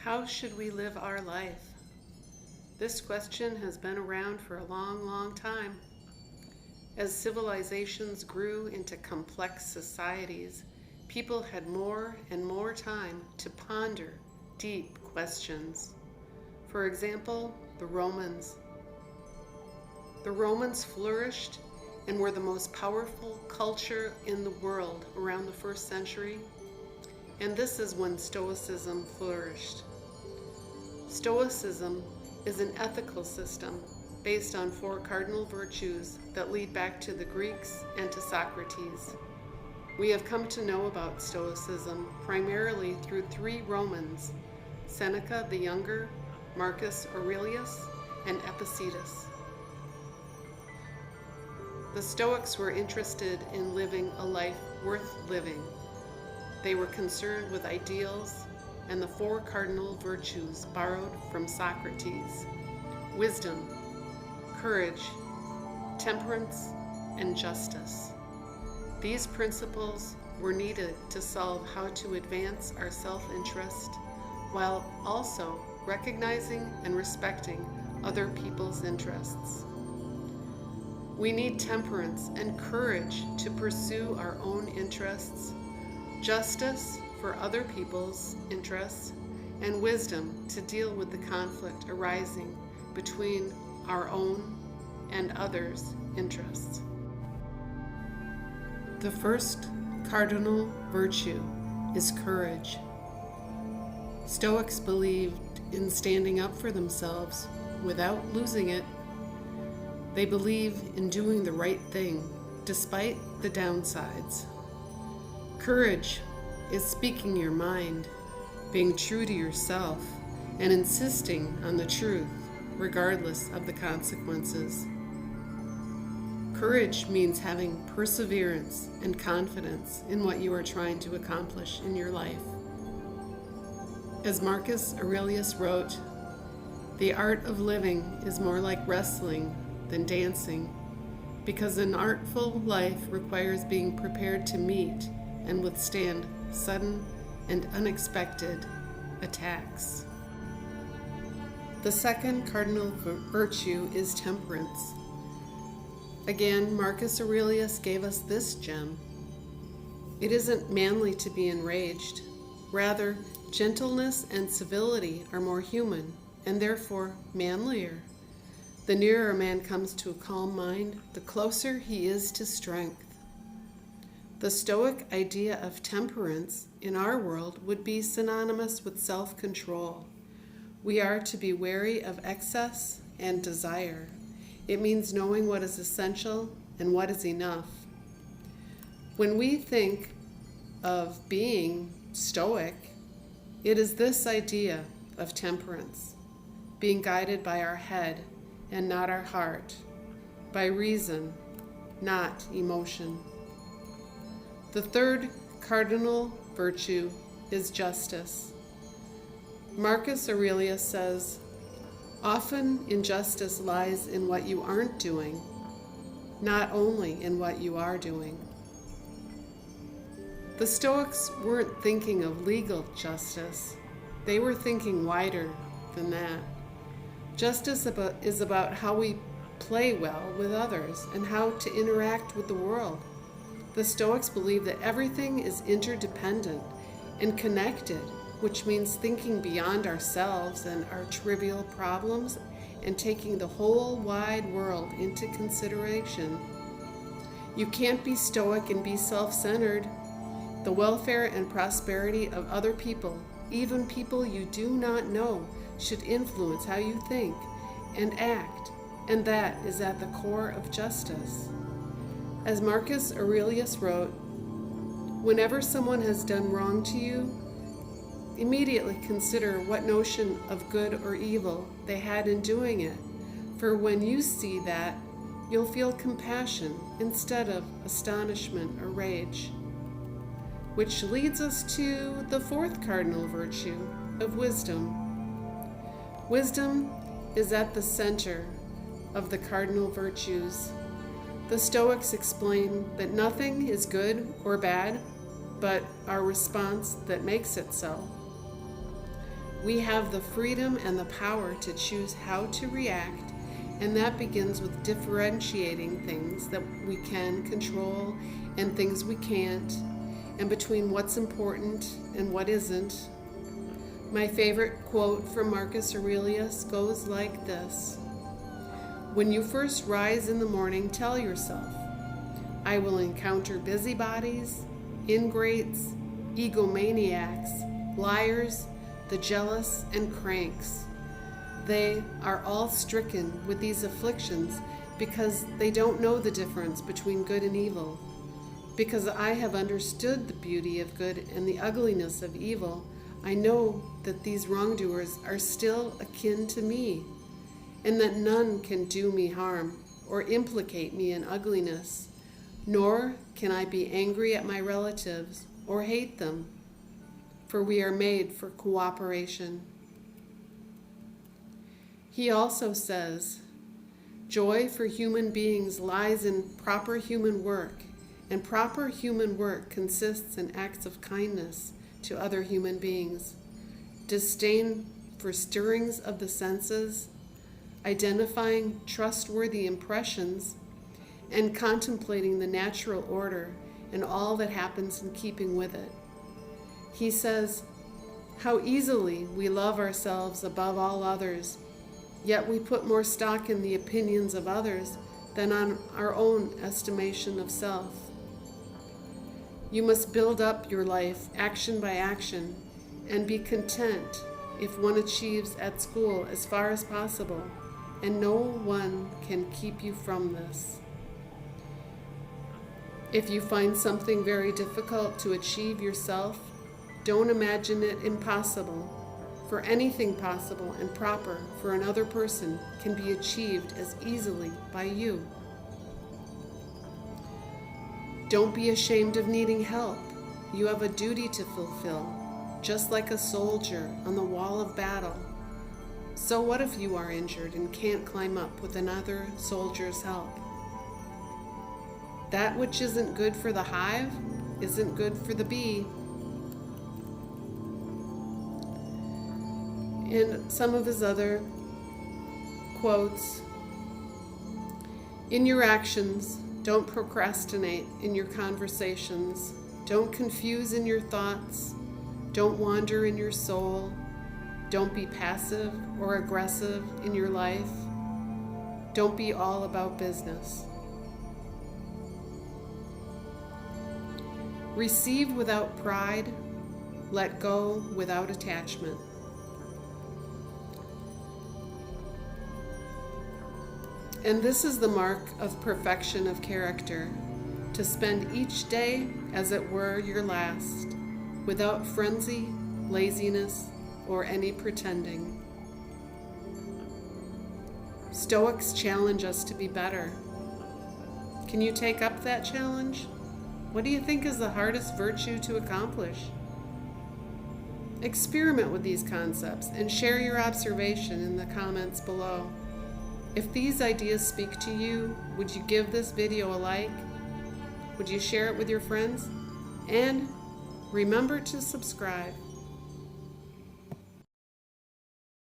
How should we live our life? This question has been around for a long, long time. As civilizations grew into complex societies, people had more and more time to ponder deep questions. For example, the Romans. The Romans flourished and were the most powerful culture in the world around the 1st century, and this is when Stoicism flourished. Stoicism is an ethical system based on 4 cardinal virtues that lead back to the Greeks and to Socrates. We have come to know about Stoicism primarily through 3 Romans: Seneca the Younger, Marcus Aurelius, and Epictetus. The Stoics were interested in living a life worth living. They were concerned with ideals and the 4 cardinal virtues borrowed from Socrates: wisdom, courage, temperance, and justice. These principles were needed to solve how to advance our self-interest while also recognizing and respecting other people's interests. We need temperance and courage to pursue our own interests, justice for other people's interests, and wisdom to deal with the conflict arising between our own and others' interests. The first cardinal virtue is courage. Stoics believed in standing up for themselves without losing it. They believe in doing the right thing despite the downsides. Courage is speaking your mind, being true to yourself, and insisting on the truth regardless of the consequences. Courage means having perseverance and confidence in what you are trying to accomplish in your life. As Marcus Aurelius wrote, "The art of living is more like wrestling than dancing, because an artful life requires being prepared to meet and withstand sudden and unexpected attacks." The second cardinal virtue is temperance. Again, Marcus Aurelius gave us this gem. It isn't manly to be enraged. Rather, gentleness and civility are more human and therefore manlier. The nearer a man comes to a calm mind, the closer he is to strength. The Stoic idea of temperance in our world would be synonymous with self-control. We are to be wary of excess and desire. It means knowing what is essential and what is enough. When we think of being Stoic, it is this idea of temperance, being guided by our head and not our heart, by reason, not emotion. The third cardinal virtue is justice. Marcus Aurelius says, "Often injustice lies in what you aren't doing, not only in what you are doing." The Stoics weren't thinking of legal justice. They were thinking wider than that. Justice is about how we play well with others and how to interact with the world. The Stoics believe that everything is interdependent and connected, which means thinking beyond ourselves and our trivial problems and taking the whole wide world into consideration. You can't be Stoic and be self-centered. The welfare and prosperity of other people, even people you do not know, should influence how you think and act, and that is at the core of justice. As Marcus Aurelius wrote, "Whenever someone has done wrong to you, immediately consider what notion of good or evil they had in doing it, for when you see that, you'll feel compassion instead of astonishment or rage." Which leads us to the fourth cardinal virtue of wisdom. Wisdom is at the center of the cardinal virtues. The Stoics explain that nothing is good or bad, but our response that makes it so. We have the freedom and the power to choose how to react, and that begins with differentiating things that we can control and things we can't, and between what's important and what isn't. My favorite quote from Marcus Aurelius goes like this: "When you first rise in the morning, tell yourself, I will encounter busybodies, ingrates, egomaniacs, liars, the jealous, and cranks. They are all stricken with these afflictions because they don't know the difference between good and evil. Because I have understood the beauty of good and the ugliness of evil, I know that these wrongdoers are still akin to me, and that none can do me harm or implicate me in ugliness, nor can I be angry at my relatives or hate them, for we are made for cooperation." He also says, "Joy for human beings lies in proper human work, and proper human work consists in acts of kindness to other human beings, disdain for stirrings of the senses, identifying trustworthy impressions, and contemplating the natural order and all that happens in keeping with it." He says, "How easily we love ourselves above all others, yet we put more stock in the opinions of others than on our own estimation of self. You must build up your life action by action and be content if one achieves at school as far as possible, and no one can keep you from this. If you find something very difficult to achieve yourself, don't imagine it impossible, for anything possible and proper for another person can be achieved as easily by you. Don't be ashamed of needing help. You have a duty to fulfill, just like a soldier on the wall of battle. So what if you are injured and can't climb up with another soldier's help? That which isn't good for the hive isn't good for the bee." And some of his other quotes: "In your actions, don't procrastinate. In your conversations, don't confuse in your thoughts. Don't wander in your soul. Don't be passive or aggressive in your life. Don't be all about business. Receive without pride. Let go without attachment." And this is the mark of perfection of character, to spend each day as it were your last, without frenzy, laziness, or any pretending. Stoics challenge us to be better. Can you take up that challenge? What do you think is the hardest virtue to accomplish? Experiment with these concepts and share your observation in the comments below. If these ideas speak to you, would you give this video a like? Would you share it with your friends? And remember to subscribe.